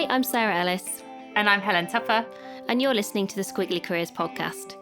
Hi, I'm Sarah Ellis. And I'm Helen Tupper. And you're listening to the Squiggly Careers podcast.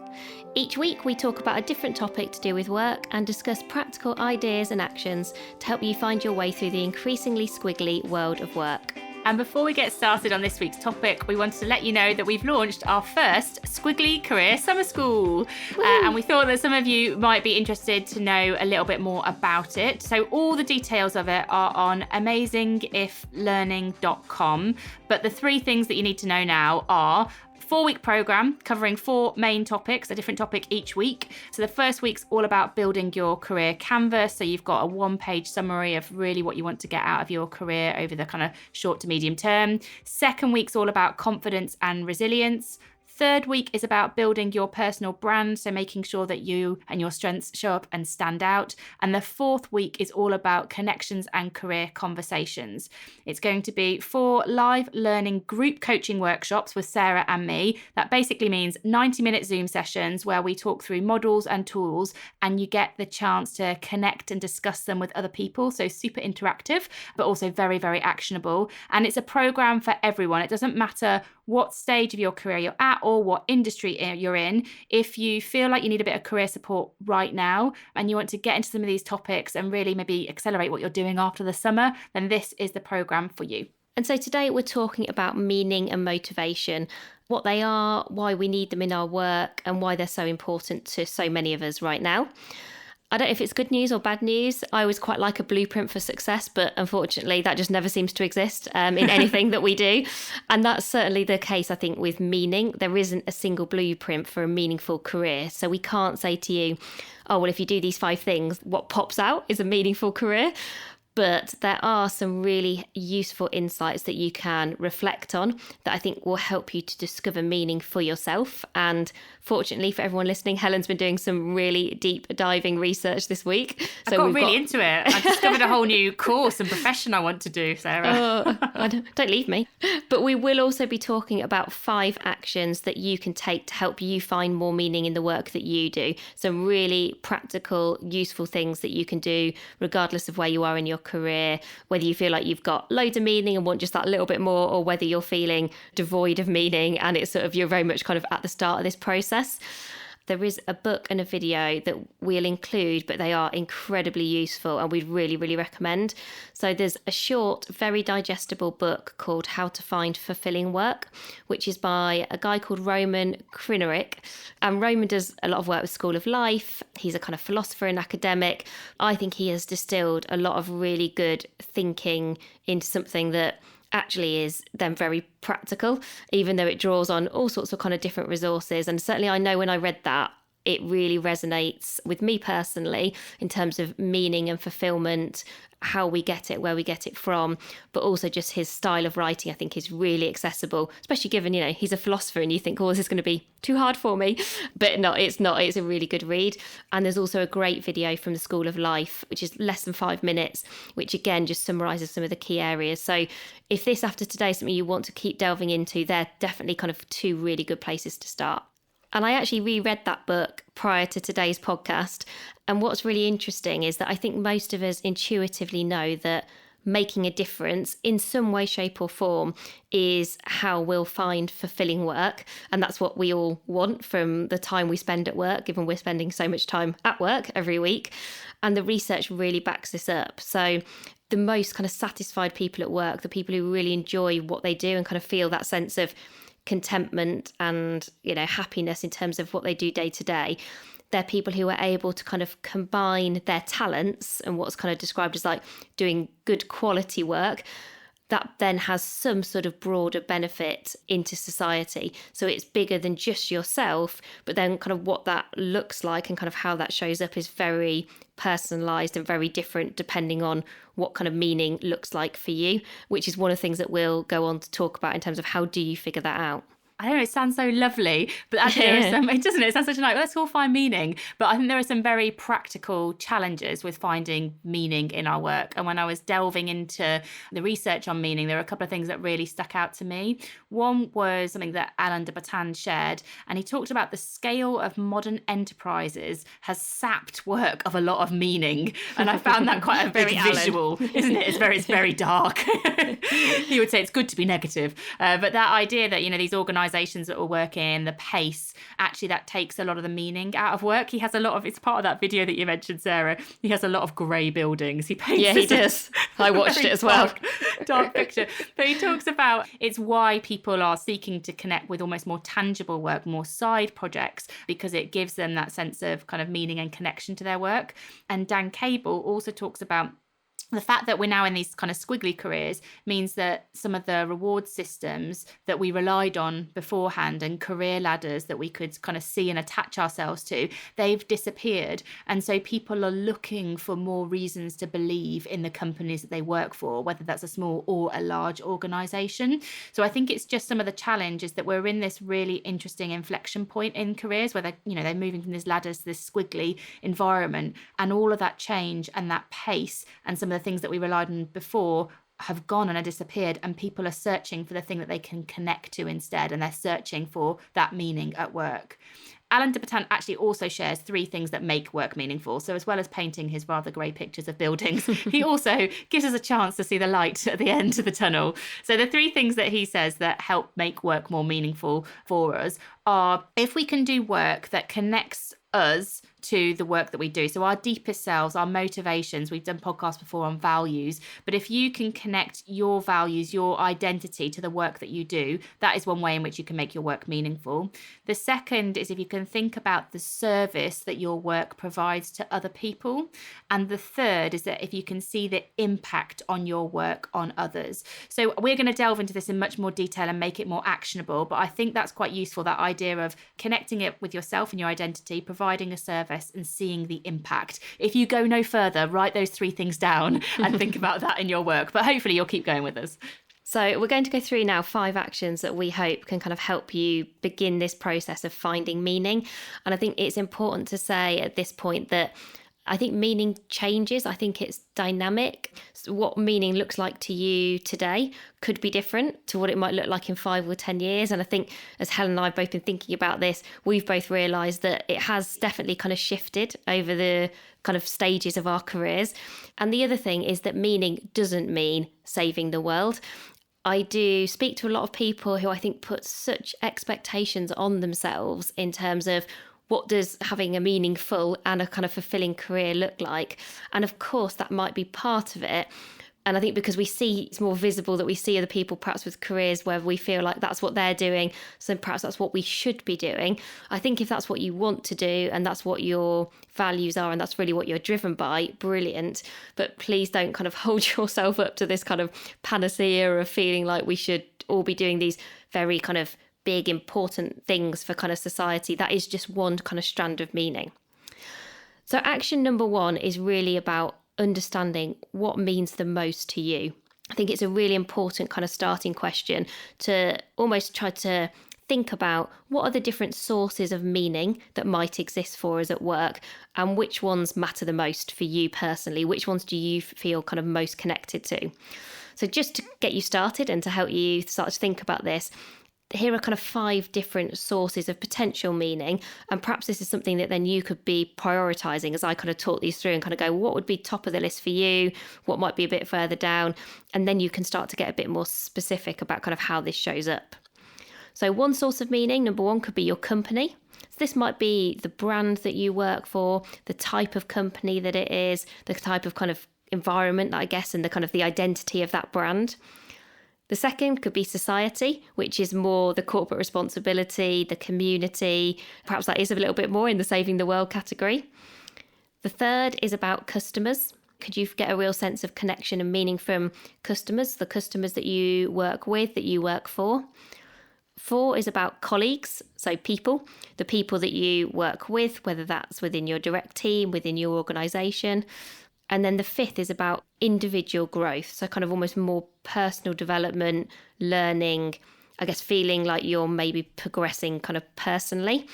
Each week we talk about a different topic to do with work and discuss practical ideas and actions to help you find your way through the increasingly squiggly world of work. And before we get started on this week's topic, we wanted to let you know that we've launched our first Squiggly Career Summer School. And we thought that some of you might be interested to know a little bit more about it. So all the details of it are on amazingiflearning.com. But the three things that you need to know now are: 4-week program covering 4 main topics, a different topic each week. So the first week's all about building your career canvas. So you've got a 1-page summary of really what you want to get out of your career over the kind of short to medium term. Second week's all about confidence and resilience. Third week is about building your personal brand, so making sure that you and your strengths show up and stand out. And the fourth week is all about connections and career conversations. It's going to be 4 live learning group coaching workshops with Sarah and me. That basically means 90-minute Zoom sessions where we talk through models and tools, and you get the chance to connect and discuss them with other people. So super interactive, but also very, very actionable. And it's a program for everyone. It doesn't matter what stage of your career you're at or what industry you're in. If you feel like you need a bit of career support right now and you want to get into some of these topics and really maybe accelerate what you're doing after the summer, then this is the program for you. And so today we're talking about meaning and motivation, what they are, why we need them in our work, and why they're so important to so many of us right now. I don't know if it's good news or bad news. I always quite like a blueprint for success, but unfortunately that just never seems to exist in anything that we do. And that's certainly the case, I think, with meaning. There isn't a single blueprint for a meaningful career. So we can't say to you, oh, well, if you do these 5 things, what pops out is a meaningful career. But there are some really useful insights that you can reflect on that I think will help you to discover meaning for yourself. And fortunately for everyone listening, Helen's been doing some really deep diving research this week. So I got really into it. I discovered a whole new course and profession I want to do, Sarah. Don't leave me. But we will also be talking about 5 actions that you can take to help you find more meaning in the work that you do. Some really practical, useful things that you can do regardless of where you are in your career, whether you feel like you've got loads of meaning and want just that little bit more, or whether you're feeling devoid of meaning and it's sort of you're very much kind of at the start of this process. There is a book and a video that we'll include, but they are incredibly useful and we'd really, really recommend. So there's a short, very digestible book called How to Find Fulfilling Work, which is by a guy called Roman Krynaric. And Roman does a lot of work with School of Life. He's a kind of philosopher and academic. I think he has distilled a lot of really good thinking into something that actually is then very practical, even though it draws on all sorts of kind of different resources. And certainly I know when I read that, it really resonates with me personally in terms of meaning and fulfillment, how we get it, where we get it from, but also just his style of writing I think is really accessible, especially given, he's a philosopher and you think, oh, this is going to be too hard for me. But no, it's not. It's a really good read. And there's also a great video from the School of Life, which is less than 5 minutes, which again just summarises some of the key areas. So if this after today is something you want to keep delving into, they're definitely kind of 2 really good places to start. And I actually reread that book prior to today's podcast. And what's really interesting is that I think most of us intuitively know that making a difference in some way, shape or form is how we'll find fulfilling work. And that's what we all want from the time we spend at work, given we're spending so much time at work every week. And the research really backs this up. So the most kind of satisfied people at work, the people who really enjoy what they do and kind of feel that sense of contentment and happiness in terms of what they do day to day, they're people who are able to kind of combine their talents and what's kind of described as like doing good quality work that then has some sort of broader benefit into society. So it's bigger than just yourself, but then kind of what that looks like and kind of how that shows up is very personalised and very different depending on what kind of meaning looks like for you, which is one of the things that we'll go on to talk about in terms of how do you figure that out. I don't know, it sounds so lovely, but actually there are some, it doesn't, it sounds such a nice, let's all find meaning. But I think there are some very practical challenges with finding meaning in our work. And when I was delving into the research on meaning, there were a couple of things that really stuck out to me. One was something that Alain de Botton shared, and he talked about the scale of modern enterprises has sapped work of a lot of meaning. And I found that quite a big visual, isn't it? It's very dark. He would say it's good to be negative. But that idea that, these organisations that we're working in, the pace, actually that takes a lot of the meaning out of work. He has a lot of, it's part of that video that you mentioned, Sarah. He has a lot of grey buildings. He paints he does. I watched it as well. Dark picture. But he talks about it's why people are seeking to connect with almost more tangible work, more side projects, because it gives them that sense of kind of meaning and connection to their work. And Dan Cable also talks about the fact that we're now in these kind of squiggly careers means that some of the reward systems that we relied on beforehand and career ladders that we could kind of see and attach ourselves to, they've disappeared. And so people are looking for more reasons to believe in the companies that they work for, whether that's a small or a large organisation. So I think it's just some of the challenges that we're in this really interesting inflection point in careers where they're moving from these ladders to this squiggly environment, and all of that change and that pace and some of the things that we relied on before have gone and are disappeared, and people are searching for the thing that they can connect to instead, and they're searching for that meaning at work. Alain de Botton actually also shares 3 things that make work meaningful. So as well as painting his rather grey pictures of buildings, he also gives us a chance to see the light at the end of the tunnel. So the 3 things that he says that help make work more meaningful for us are if we can do work that connects us to the work that we do. So our deepest selves, our motivations, we've done podcasts before on values, but if you can connect your values, your identity to the work that you do, that is one way in which you can make your work meaningful. The second is if you can think about the service that your work provides to other people. And the third is that if you can see the impact on your work on others. So we're going to delve into this in much more detail and make it more actionable, but I think that's quite useful, that idea of connecting it with yourself and your identity, providing a service and seeing the impact. If you go no further, write those 3 things down and think about that in your work. But hopefully you'll keep going with us. So we're going to go through now 5 actions that we hope can kind of help you begin this process of finding meaning. And I think it's important to say at this point that I think meaning changes. I think it's dynamic. So what meaning looks like to you today could be different to what it might look like in 5 or 10 years. And I think as Helen and I have both been thinking about this, we've both realised that it has definitely kind of shifted over the kind of stages of our careers. And the other thing is that meaning doesn't mean saving the world. I do speak to a lot of people who I think put such expectations on themselves in terms of what does having a meaningful and a kind of fulfilling career look like? And of course, that might be part of it. And I think because we see it's more visible that we see other people perhaps with careers where we feel like that's what they're doing, so perhaps that's what we should be doing. I think if that's what you want to do and that's what your values are and that's really what you're driven by, brilliant. But please don't kind of hold yourself up to this kind of panacea of feeling like we should all be doing these very kind of big, important things for kind of society. That is just one kind of strand of meaning. So action number 1 is really about understanding what means the most to you. I think it's a really important kind of starting question to almost try to think about what are the different sources of meaning that might exist for us at work, and which ones matter the most for you personally. Which ones do you feel kind of most connected to? So just to get you started and to help you start to think about this, here are kind of 5 different sources of potential meaning. And perhaps this is something that then you could be prioritising as I kind of talk these through and kind of go, what would be top of the list for you? What might be a bit further down? And then you can start to get a bit more specific about kind of how this shows up. So one source of meaning, number 1, could be your company. So this might be the brand that you work for, the type of company that it is, the type of kind of environment, I guess, and the kind of the identity of that brand. The second could be society, which is more the corporate responsibility, the community. Perhaps that is a little bit more in the saving the world category. The third is about customers. Could you get a real sense of connection and meaning from customers, the customers that you work with, that you work for? 4 is about colleagues, so people, the people that you work with, whether that's within your direct team, within your organisation. And then the 5th is about individual growth, so kind of almost more personal development, learning, I guess, feeling like you're maybe progressing kind of personally.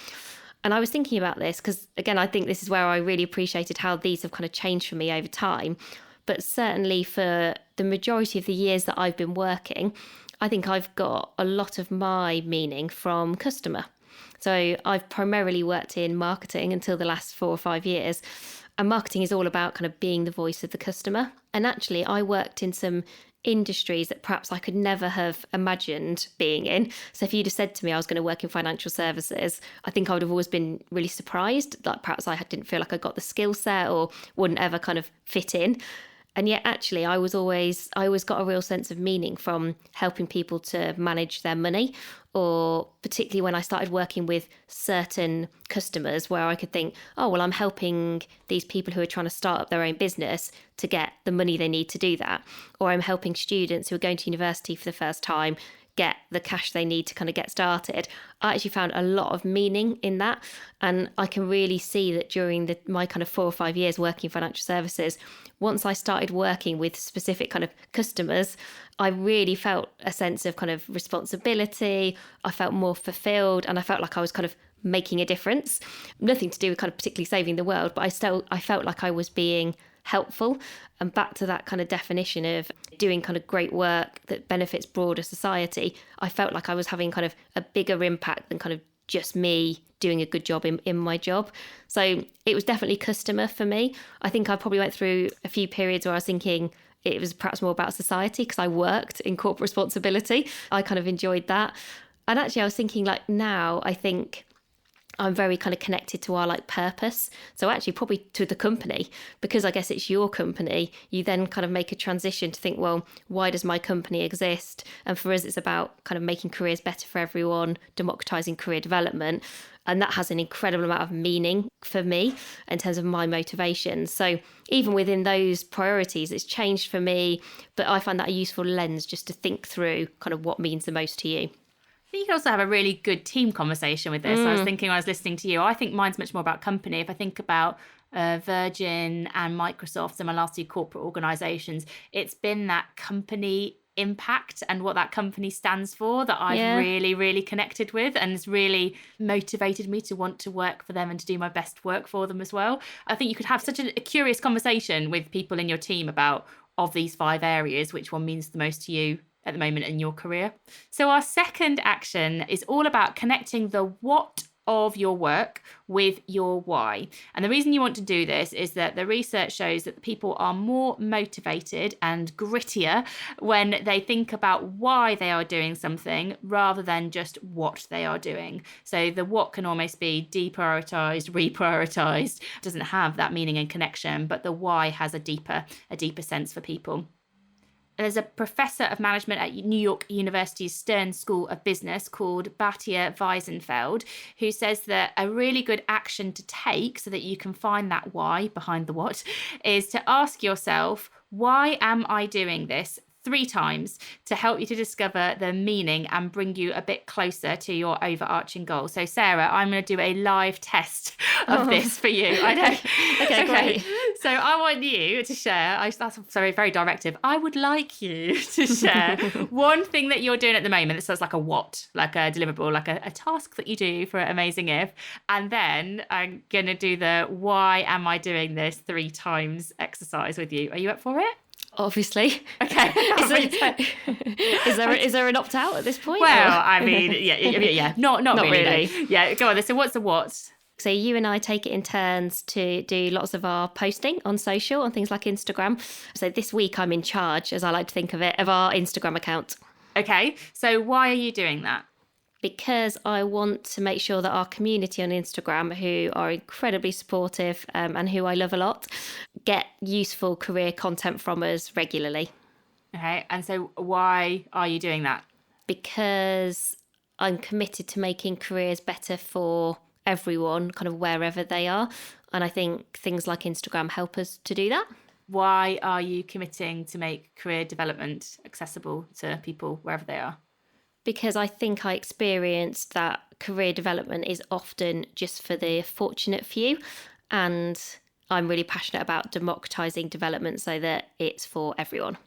And I was thinking about this because, again, I think this is where I really appreciated how these have kind of changed for me over time. But certainly for the majority of the years that I've been working, I think I've got a lot of my meaning from customer. So I've primarily worked in marketing until the last 4 or 5 years. And marketing is all about kind of being the voice of the customer. And actually, I worked in some industries that perhaps I could never have imagined being in. So if you'd have said to me I was going to work in financial services, I think I would have always been really surprised that perhaps I didn't feel like I got the skill set or wouldn't ever kind of fit in. And yet actually I always got a real sense of meaning from helping people to manage their money, or particularly when I started working with certain customers where I could think, oh, well, I'm helping these people who are trying to start up their own business to get the money they need to do that. Or I'm helping students who are going to university for the first time get the cash they need to kind of get started. I actually found a lot of meaning in that. And I can really see that during my kind of 4 or 5 years working in financial services, once I started working with specific kind of customers, I really felt a sense of kind of responsibility. I felt more fulfilled and I felt like I was kind of making a difference. Nothing to do with kind of particularly saving the world, but I felt like I was being helpful. And back to that kind of definition of doing kind of great work that benefits broader society, I felt like I was having kind of a bigger impact than kind of just me doing a good job in my job. So it was definitely customer for me. I think I probably went through a few periods where I was thinking it was perhaps more about society because I worked in corporate responsibility. I kind of enjoyed that. And actually I was thinking like now I think I'm very kind of connected to our like purpose. So actually probably to the company, because I guess it's your company, you then kind of make a transition to think, well, why does my company exist? And for us, it's about kind of making careers better for everyone, democratizing career development. And that has an incredible amount of meaning for me in terms of my motivations. So even within those priorities, it's changed for me, but I find that a useful lens just to think through kind of what means the most to you. You can also have a really good team conversation with this. I was thinking when I was listening to you, I think mine's much more about company. If I think about Virgin and Microsoft and my last 2 corporate organisations, it's been that company impact and what that company stands for that I've really, really connected with, and it's really motivated me to want to work for them and to do my best work for them as well. I think you could have such a curious conversation with people in your team about, of these 5 areas, which one means the most to you at the moment in your career. So our second action is all about connecting the what of your work with your why. And the reason you want to do this is that the research shows that people are more motivated and grittier when they think about why they are doing something rather than just what they are doing. So the what can almost be deprioritized, reprioritized, doesn't have that meaning and connection, but the why has a deeper sense for people. There's a professor of management at New York University's Stern School of Business called Batia Weisenfeld, who says that a really good action to take so that you can find that why behind the what is to ask yourself, why am I doing this? 3 times to help you to discover the meaning and bring you a bit closer to your overarching goal. So Sarah, I'm going to do a live test of this for you. I know. Okay, great. So I want you to share, that's very, very directive. I would like you to share one thing that you're doing at the moment that says like a what, like a deliverable, like a task that you do for Amazing If. And then I'm going to do the why am I doing this 3 times exercise with you. Are you up for it? Obviously. Okay. Is there an opt-out at this point? Well, I mean, yeah. Not really. No. Yeah, go on. So what's the what? So you and I take it in turns to do lots of our posting on social, on things like Instagram. So this week I'm in charge, as I like to think of it, of our Instagram account. Okay. So why are you doing that? Because I want to make sure that our community on Instagram, who are incredibly supportive and who I love a lot, get useful career content from us regularly. Okay. And so why are you doing that? Because I'm committed to making careers better for everyone, kind of wherever they are. And I think things like Instagram help us to do that. Why are you committing to make career development accessible to people wherever they are? Because I think I experienced that career development is often just for the fortunate few. And I'm really passionate about democratising development so that it's for everyone.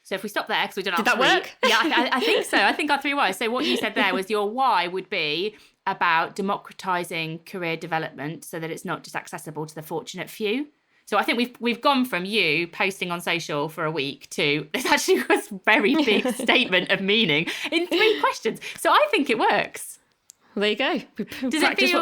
So if we stop there, because we did Did that work? Yeah, I think so. I think our 3 whys. So what you said there was your why would be about democratizing career development so that it's not just accessible to the fortunate few. So I think we've gone from you posting on social for a week to this actually was a very big statement of meaning in 3 questions. So I think it works. Well, there you go. Practice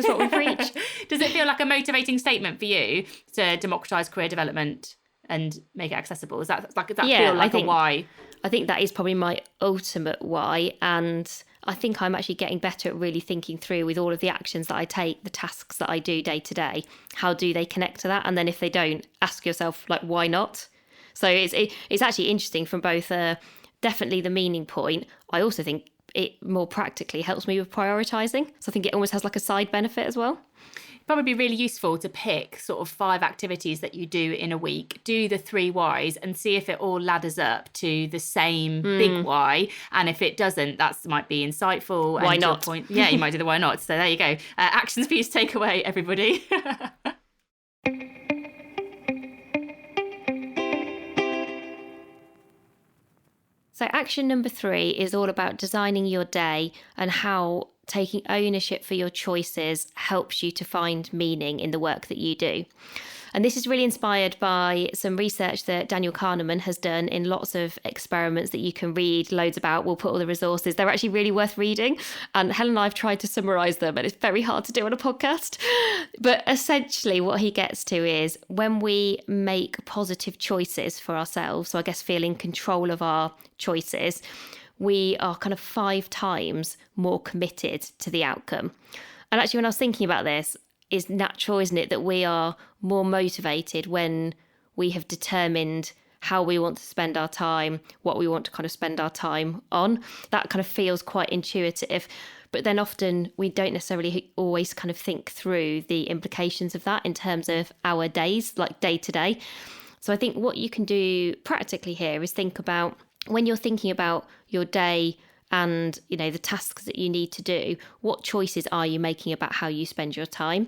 what we preach. Does it feel like a motivating statement for you to democratise career development and make it accessible? Does that feel like a why? I think that is probably my ultimate why, and I think I'm actually getting better at really thinking through with all of the actions that I take, the tasks that I do day to day, how do they connect to that? And then if they don't, ask yourself, like, why not? So it's actually interesting from both definitely the meaning point. I also think it more practically helps me with prioritising. So I think it almost has like a side benefit as well. Probably be really useful to pick sort of 5 activities that you do in a week, do the 3 whys and see if it all ladders up to the same big why. And if it doesn't, that might be insightful. Why not? Yeah, you might do the why not. So there you go. Actions for you to take away, everybody. So action number 3 is all about designing your day and how taking ownership for your choices helps you to find meaning in the work that you do. And this is really inspired by some research that Daniel Kahneman has done in lots of experiments that you can read loads about. We'll put all the resources. They're actually really worth reading. And Helen and I have tried to summarise them, and it's very hard to do on a podcast. But essentially what he gets to is when we make positive choices for ourselves, so I guess feeling control of our choices, we are kind of 5 times more committed to the outcome. And actually, when I was thinking about this, it's natural, isn't it, that we are more motivated when we have determined how we want to spend our time, what we want to kind of spend our time on. That kind of feels quite intuitive. But then often we don't necessarily always kind of think through the implications of that in terms of our days, like day to day. So I think what you can do practically here is think about when you're thinking about your day and, you know, the tasks that you need to do, what choices are you making about how you spend your time?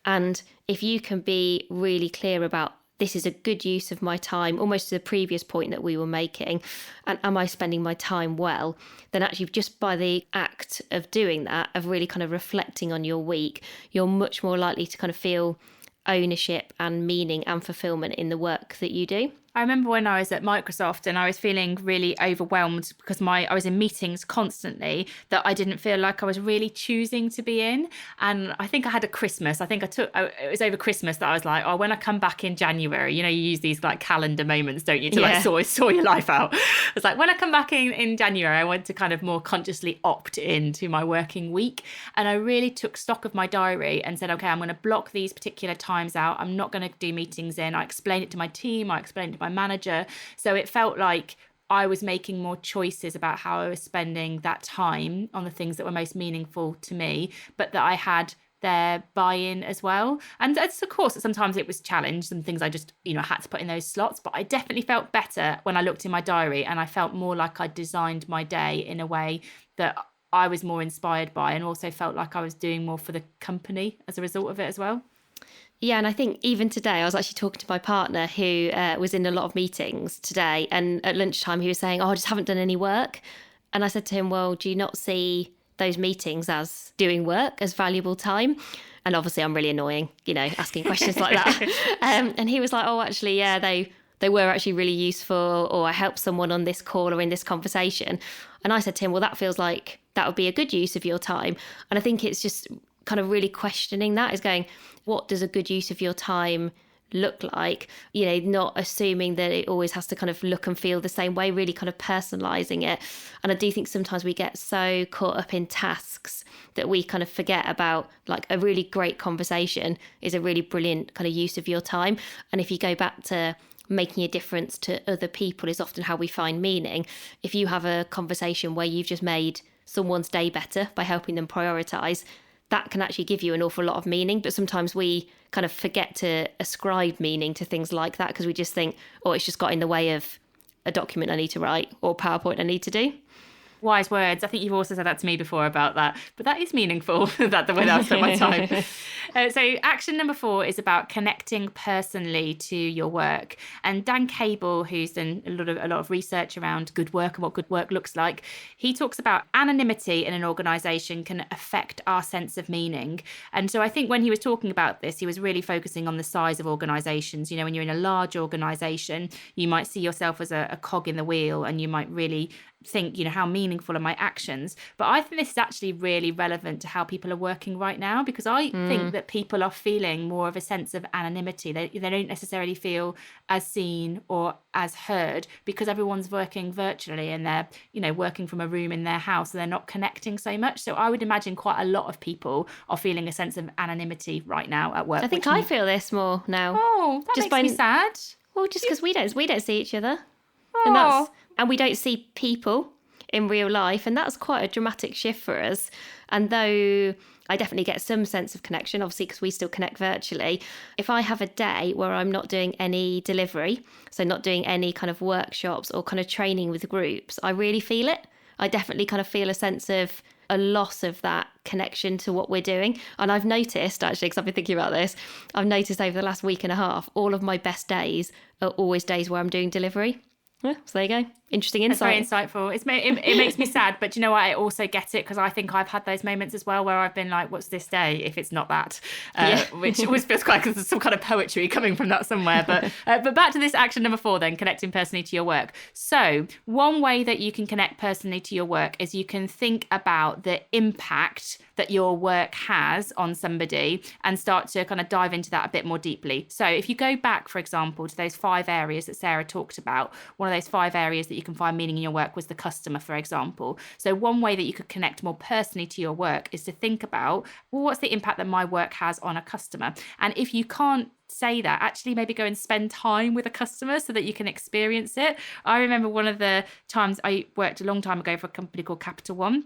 And if you can be really clear about this is a good use of my time, almost to the previous point that we were making, and am I spending my time well, then actually just by the act of doing that, of really kind of reflecting on your week, you're much more likely to kind of feel ownership and meaning and fulfillment in the work that you do. I remember when I was at Microsoft and I was feeling really overwhelmed because I was in meetings constantly that I didn't feel like I was really choosing to be in. And I think I had a Christmas. It was over Christmas that I was like, oh, when I come back in January, you know, you use these like calendar moments, don't you, to like saw your life out. I was like, when I come back in January, I want to kind of more consciously opt into my working week. And I really took stock of my diary and said, okay, I'm going to block these particular times out. I'm not going to do meetings in. I explained it to my team. I explained it to my manager. So it felt like I was making more choices about how I was spending that time on the things that were most meaningful to me, but that I had their buy-in as well. And of course, sometimes it was challenged and things I just, had to put in those slots, but I definitely felt better when I looked in my diary and I felt more like I designed my day in a way that I was more inspired by, and also felt like I was doing more for the company as a result of it as well. Yeah, and I think even today, I was actually talking to my partner who was in a lot of meetings today, and at lunchtime he was saying, I just haven't done any work. And I said to him, well, do you not see those meetings as doing work, as valuable time? And obviously I'm really annoying, asking questions like that. And he was like, oh, actually, yeah, they were actually really useful, or I helped someone on this call or in this conversation. And I said to him, well, that feels like that would be a good use of your time. And I think it's just kind of really questioning that, is going, what does a good use of your time look like? Not assuming that it always has to kind of look and feel the same way, really kind of personalising it. And I do think sometimes we get so caught up in tasks that we kind of forget about, like, a really great conversation is a really brilliant kind of use of your time. And if you go back to making a difference to other people is often how we find meaning. If you have a conversation where you've just made someone's day better by helping them prioritise, that can actually give you an awful lot of meaning. But sometimes we kind of forget to ascribe meaning to things like that because we just think, oh, it's just got in the way of a document I need to write or PowerPoint I need to do. Wise words. I think you've also said that to me before about that, but that is meaningful, that the way that I spend my time. So action number 4 is about connecting personally to your work. And Dan Cable, who's done a lot of research around good work and what good work looks like, he talks about anonymity in an organisation can affect our sense of meaning. And so I think when he was talking about this, he was really focusing on the size of organisations. You know, when you're in a large organisation, you might see yourself as a cog in the wheel, and you might really think, you know, how meaningful are my actions? But I think this is actually really relevant to how people are working right now, because I think that people are feeling more of a sense of anonymity. They don't necessarily feel as seen or as heard because everyone's working virtually, and they're, you know, working from a room in their house, and they're not connecting so much. So I would imagine quite a lot of people are feeling a sense of anonymity right now at work. I think I feel this more now. Oh, that just makes me sad. Well, just because we don't see each other. Oh. And we don't see people in real life. And that's quite a dramatic shift for us. And though I definitely get some sense of connection, obviously, because we still connect virtually, if I have a day where I'm not doing any delivery, so not doing any kind of workshops or kind of training with groups, I really feel it. I definitely kind of feel a sense of a loss of that connection to what we're doing. And I've noticed, actually, because I've been thinking about this, I've noticed over the last week and a half, all of my best days are always days where I'm doing delivery. Yeah, so there you go. Interesting insight. That's very insightful. It makes me sad, but you know what? I also get it, because I think I've had those moments as well where I've been like, what's this day if it's not that? Which always feels quite, because there's some kind of poetry coming from that somewhere. But back to this action number 4 then, connecting personally to your work. So one way that you can connect personally to your work is you can think about the impact that your work has on somebody and start to kind of dive into that a bit more deeply. So if you go back, for example, to those 5 areas that Sarah talked about, one of those 5 areas that you can find meaning in your work was the customer, for example. So one way that you could connect more personally to your work is to think about, well, what's the impact that my work has on a customer? And if you can't say that, actually maybe go and spend time with a customer so that you can experience it. I remember one of the times I worked a long time ago for a company called Capital One.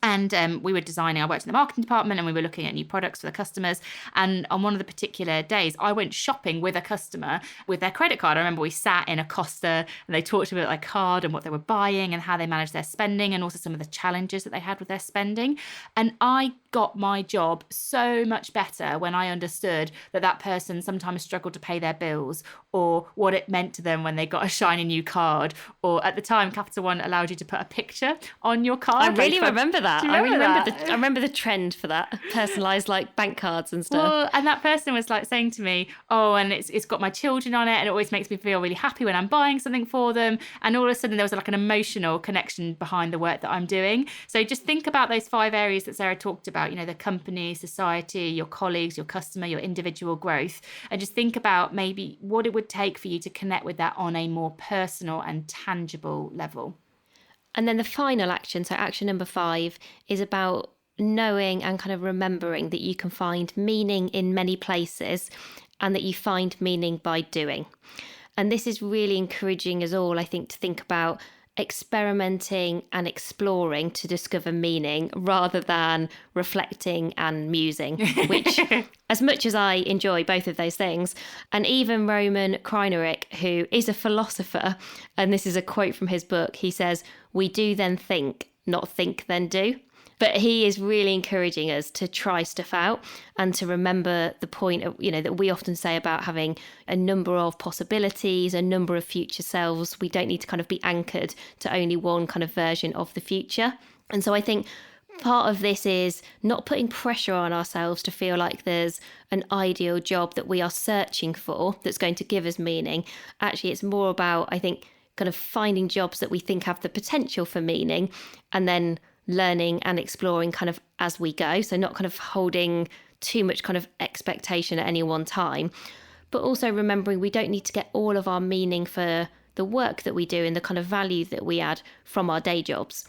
And we were designing, I worked in the marketing department, and we were looking at new products for the customers. And on one of the particular days, I went shopping with a customer with their credit card. I remember we sat in a Costa and they talked about their card and what they were buying and how they managed their spending, and also some of the challenges that they had with their spending. And I got my job so much better when I understood that that person sometimes struggled to pay their bills, or what it meant to them when they got a shiny new card. Or at the time, Capital One allowed you to put a picture on your card. I really remember that. I remember the trend for that, personalised like bank cards and stuff. Well, and that person was like saying to me, oh, and it's got my children on it, and it always makes me feel really happy when I'm buying something for them. And all of a sudden there was like an emotional connection behind the work that I'm doing. So just think about those 5 areas that Sarah talked about, you know, the company, society, your colleagues, your customer, your individual growth, and just think about maybe what it would take for you to connect with that on a more personal and tangible level. And then the final action, so action number 5, is about knowing and kind of remembering that you can find meaning in many places, and that you find meaning by doing. And this is really encouraging us all, I think, to think about experimenting and exploring to discover meaning rather than reflecting and musing, which as much as I enjoy both of those things, and even Roman Kreinerick, who is a philosopher, and this is a quote from his book, he says, "We do then think, not think then do." But he is really encouraging us to try stuff out and to remember the point of, you know, that we often say about having a number of possibilities, a number of future selves. We don't need to kind of be anchored to only one kind of version of the future. And so I think part of this is not putting pressure on ourselves to feel like there's an ideal job that we are searching for that's going to give us meaning. Actually, it's more about, I think, kind of finding jobs that we think have the potential for meaning, and then learning and exploring kind of as we go. So not kind of holding too much kind of expectation at any one time, but also remembering we don't need to get all of our meaning for the work that we do and the kind of value that we add from our day jobs.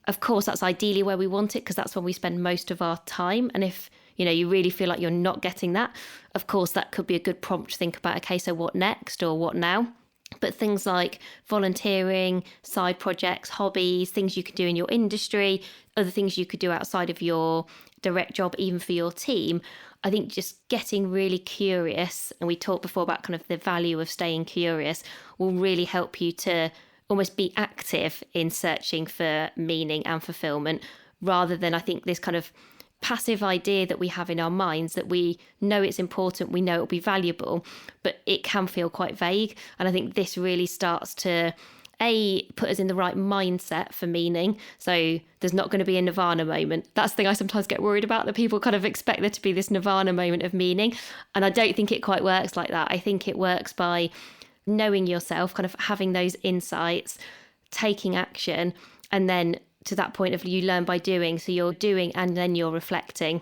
Of course, that's ideally where we want it, because that's when we spend most of our time. And if, you know, you really feel like you're not getting that, of course, that could be a good prompt to think about, okay, so what next or what now? But things like volunteering, side projects, hobbies, things you can do in your industry, other things you could do outside of your direct job, even for your team. I think just getting really curious, and we talked before about kind of the value of staying curious, will really help you to almost be active in searching for meaning and fulfillment, rather than, I think, this kind of passive idea that we have in our minds that we know it's important, we know it'll be valuable, but it can feel quite vague. And I think this really starts to put us in the right mindset for meaning. So there's not going to be a nirvana moment. That's the thing I sometimes get worried about, that people kind of expect there to be this nirvana moment of meaning. And I don't think it quite works like that. I think it works by knowing yourself, kind of having those insights, taking action, and then to that point of you learn by doing. So you're doing and then you're reflecting.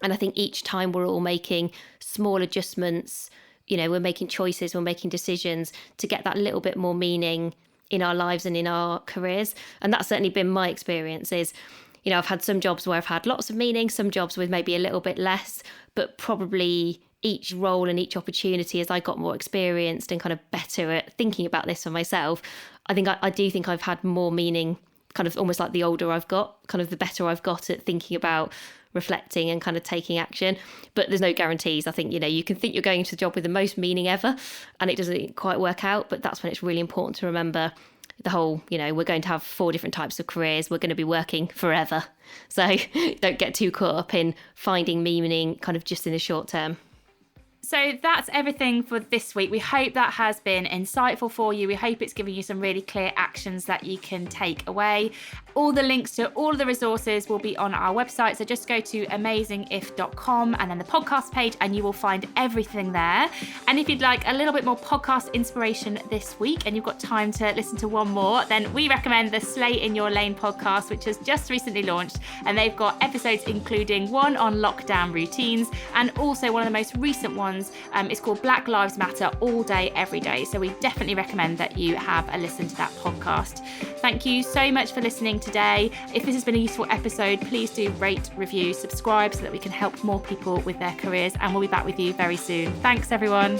And I think each time we're all making small adjustments, we're making choices, we're making decisions to get that little bit more meaning in our lives and in our careers. And that's certainly been my experience is, I've had some jobs where I've had lots of meaning, some jobs with maybe a little bit less, but probably each role and each opportunity, as I got more experienced and kind of better at thinking about this for myself, I do think I've had more meaning, kind of almost like the older I've got, kind of the better I've got at thinking about reflecting and kind of taking action. But there's no guarantees. I think, you can think you're going into the job with the most meaning ever and it doesn't quite work out. But that's when it's really important to remember the whole, we're going to have 4 different types of careers. We're going to be working forever. So don't get too caught up in finding meaning kind of just in the short term. So that's everything for this week. We hope that has been insightful for you. We hope it's given you some really clear actions that you can take away. All the links to all of the resources will be on our website. So just go to amazingif.com and then the podcast page and you will find everything there. And if you'd like a little bit more podcast inspiration this week and you've got time to listen to one more, then we recommend the Slay in Your Lane podcast, which has just recently launched. And they've got episodes including one on lockdown routines and also one of the most recent ones. It's called Black Lives Matter All Day, Every Day. So we definitely recommend that you have a listen to that podcast. Thank you so much for listening today. If this has been a useful episode, please do rate, review, subscribe so that we can help more people with their careers. And we'll be back with you very soon. Thanks, everyone.